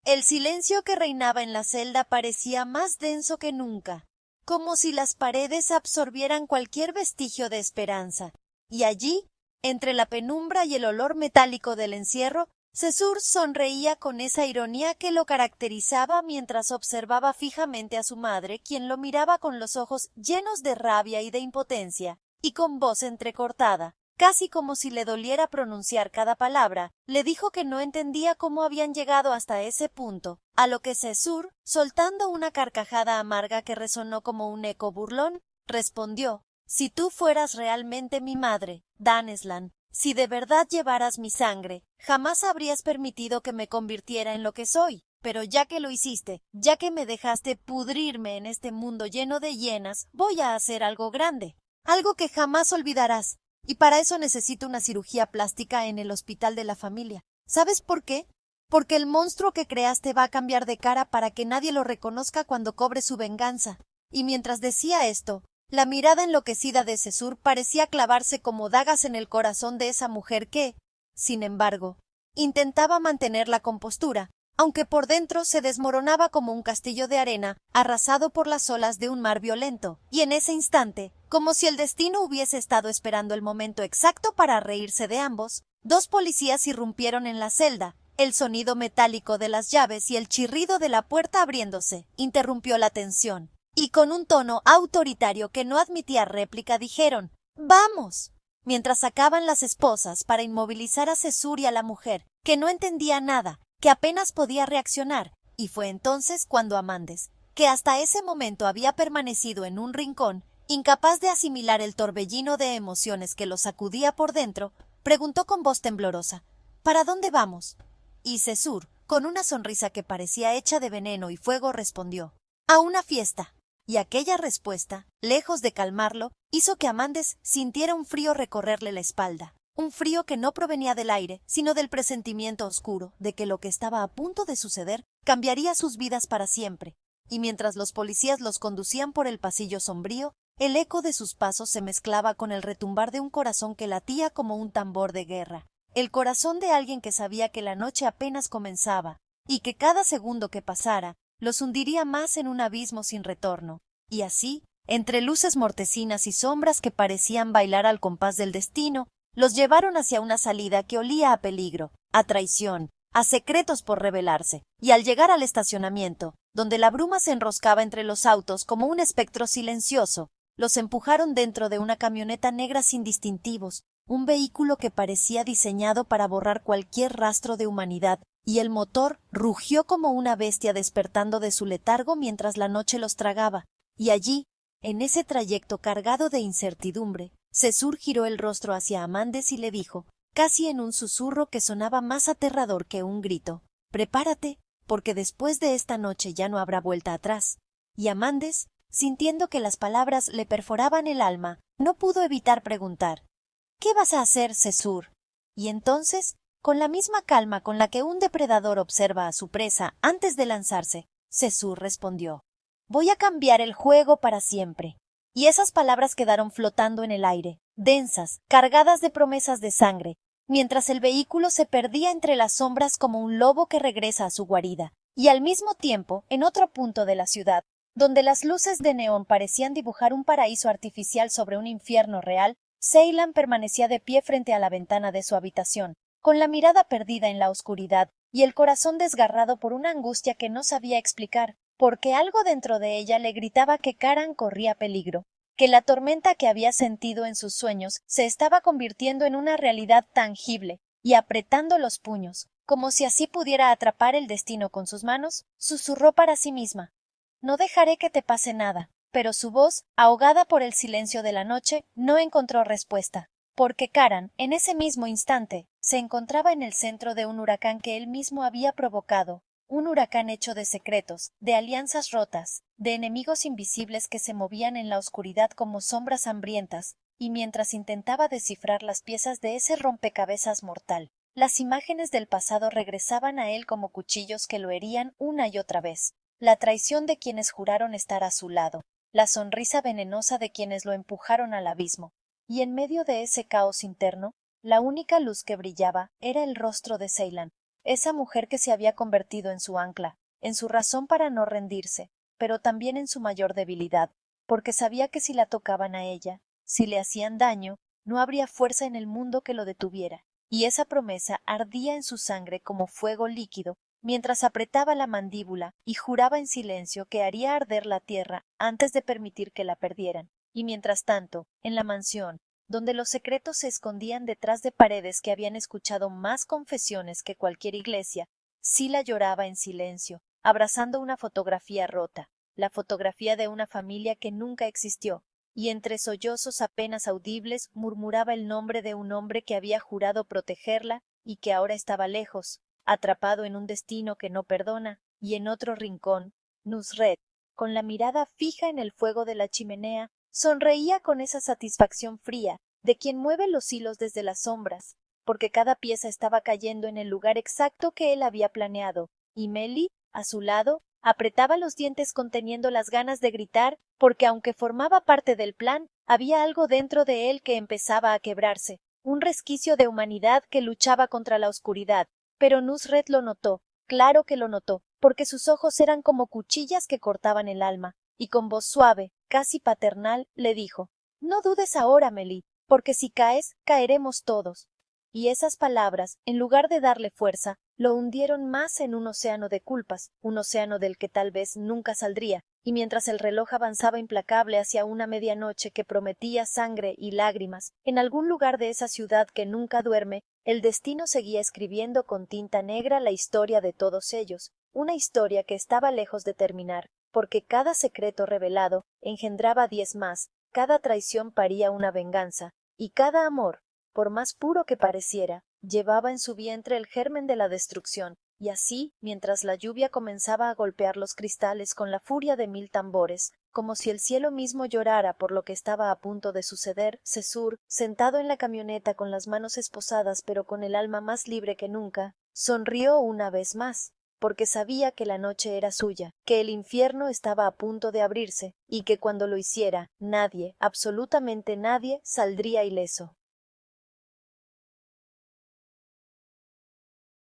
El silencio que reinaba en la celda parecía más denso que nunca, como si las paredes absorbieran cualquier vestigio de esperanza. Y allí, entre la penumbra y el olor metálico del encierro, Cesur sonreía con esa ironía que lo caracterizaba mientras observaba fijamente a su madre, quien lo miraba con los ojos llenos de rabia y de impotencia, y con voz entrecortada. Casi como si le doliera pronunciar cada palabra, le dijo que no entendía cómo habían llegado hasta ese punto, a lo que Cesur, soltando una carcajada amarga que resonó como un eco burlón, respondió: «Si tú fueras realmente mi madre, Daneslan, si de verdad llevaras mi sangre, jamás habrías permitido que me convirtiera en lo que soy. Pero ya que lo hiciste, ya que me dejaste pudrirme en este mundo lleno de hienas, voy a hacer algo grande, algo que jamás olvidarás. Y para eso necesito una cirugía plástica en el hospital de la familia. ¿Sabes por qué? Porque el monstruo que creaste va a cambiar de cara para que nadie lo reconozca cuando cobre su venganza». Y mientras decía esto, la mirada enloquecida de Cesur parecía clavarse como dagas en el corazón de esa mujer que, sin embargo, intentaba mantener la compostura, aunque por dentro se desmoronaba como un castillo de arena arrasado por las olas de un mar violento. Y en ese instante, como si el destino hubiese estado esperando el momento exacto para reírse de ambos, dos policías irrumpieron en la celda. El sonido metálico de las llaves y el chirrido de la puerta abriéndose interrumpió la tensión, y con un tono autoritario que no admitía réplica dijeron: «¡Vamos!», mientras sacaban las esposas para inmovilizar a Cesur y a la mujer, que no entendía nada, que apenas podía reaccionar. Y fue entonces cuando Amandes, que hasta ese momento había permanecido en un rincón, incapaz de asimilar el torbellino de emociones que lo sacudía por dentro, preguntó con voz temblorosa: «¿Para dónde vamos?». Y Cesur, con una sonrisa que parecía hecha de veneno y fuego, respondió: «A una fiesta». Y aquella respuesta, lejos de calmarlo, hizo que Amandes sintiera un frío recorrerle la espalda. Un frío que no provenía del aire, sino del presentimiento oscuro de que lo que estaba a punto de suceder cambiaría sus vidas para siempre. Y mientras los policías los conducían por el pasillo sombrío, el eco de sus pasos se mezclaba con el retumbar de un corazón que latía como un tambor de guerra. El corazón de alguien que sabía que la noche apenas comenzaba, y que cada segundo que pasara los hundiría más en un abismo sin retorno. Y así, entre luces mortecinas y sombras que parecían bailar al compás del destino, los llevaron hacia una salida que olía a peligro, a traición, a secretos por revelarse. Y al llegar al estacionamiento, donde la bruma se enroscaba entre los autos como un espectro silencioso, los empujaron dentro de una camioneta negra sin distintivos, un vehículo que parecía diseñado para borrar cualquier rastro de humanidad, y el motor rugió como una bestia despertando de su letargo mientras la noche los tragaba. Y allí, en ese trayecto cargado de incertidumbre, Cesur giró el rostro hacia Amandes y le dijo, casi en un susurro que sonaba más aterrador que un grito: «Prepárate, porque después de esta noche ya no habrá vuelta atrás». Y Amandes, sintiendo que las palabras le perforaban el alma, no pudo evitar preguntar: «¿Qué vas a hacer, Cesur?». Y entonces, con la misma calma con la que un depredador observa a su presa antes de lanzarse, Cesur respondió: «Voy a cambiar el juego para siempre». Y esas palabras quedaron flotando en el aire, densas, cargadas de promesas de sangre, mientras el vehículo se perdía entre las sombras como un lobo que regresa a su guarida. Y al mismo tiempo, en otro punto de la ciudad, donde las luces de neón parecían dibujar un paraíso artificial sobre un infierno real, Ceylan permanecía de pie frente a la ventana de su habitación, con la mirada perdida en la oscuridad y el corazón desgarrado por una angustia que no sabía explicar, porque algo dentro de ella le gritaba que Karan corría peligro, que la tormenta que había sentido en sus sueños se estaba convirtiendo en una realidad tangible, y apretando los puños, como si así pudiera atrapar el destino con sus manos, susurró para sí misma: «No dejaré que te pase nada». Pero su voz, ahogada por el silencio de la noche, no encontró respuesta, porque Karan, en ese mismo instante, se encontraba en el centro de un huracán que él mismo había provocado, un huracán hecho de secretos, de alianzas rotas, de enemigos invisibles que se movían en la oscuridad como sombras hambrientas, y mientras intentaba descifrar las piezas de ese rompecabezas mortal, las imágenes del pasado regresaban a él como cuchillos que lo herían una y otra vez: la traición de quienes juraron estar a su lado, la sonrisa venenosa de quienes lo empujaron al abismo, y en medio de ese caos interno, la única luz que brillaba era el rostro de Ceylan, esa mujer que se había convertido en su ancla, en su razón para no rendirse, pero también en su mayor debilidad, porque sabía que si la tocaban a ella, si le hacían daño, no habría fuerza en el mundo que lo detuviera, y esa promesa ardía en su sangre como fuego líquido, mientras apretaba la mandíbula y juraba en silencio que haría arder la tierra antes de permitir que la perdieran. Y mientras tanto, en la mansión, donde los secretos se escondían detrás de paredes que habían escuchado más confesiones que cualquier iglesia, Sila lloraba en silencio, abrazando una fotografía rota, la fotografía de una familia que nunca existió, y entre sollozos apenas audibles murmuraba el nombre de un hombre que había jurado protegerla y que ahora estaba lejos, atrapado en un destino que no perdona, y en otro rincón, Nusret, con la mirada fija en el fuego de la chimenea, sonreía con esa satisfacción fría de quien mueve los hilos desde las sombras, porque cada pieza estaba cayendo en el lugar exacto que él había planeado, y Meli, a su lado, apretaba los dientes conteniendo las ganas de gritar, porque aunque formaba parte del plan, había algo dentro de él que empezaba a quebrarse, un resquicio de humanidad que luchaba contra la oscuridad. Pero Nusret lo notó, claro que lo notó, porque sus ojos eran como cuchillas que cortaban el alma, y con voz suave, casi paternal, le dijo: «No dudes ahora, Meli, porque si caes, caeremos todos». Y esas palabras, en lugar de darle fuerza, lo hundieron más en un océano de culpas, un océano del que tal vez nunca saldría, y mientras el reloj avanzaba implacable hacia una medianoche que prometía sangre y lágrimas, en algún lugar de esa ciudad que nunca duerme, el destino seguía escribiendo con tinta negra la historia de todos ellos, una historia que estaba lejos de terminar, porque cada secreto revelado engendraba 10 más, cada traición paría una venganza, y cada amor, por más puro que pareciera, llevaba en su vientre el germen de la destrucción, y así, mientras la lluvia comenzaba a golpear los cristales con la furia de 1000 tambores, como si el cielo mismo llorara por lo que estaba a punto de suceder, Cesur, sentado en la camioneta con las manos esposadas pero con el alma más libre que nunca, sonrió una vez más, porque sabía que la noche era suya, que el infierno estaba a punto de abrirse, y que cuando lo hiciera, nadie, absolutamente nadie, saldría ileso.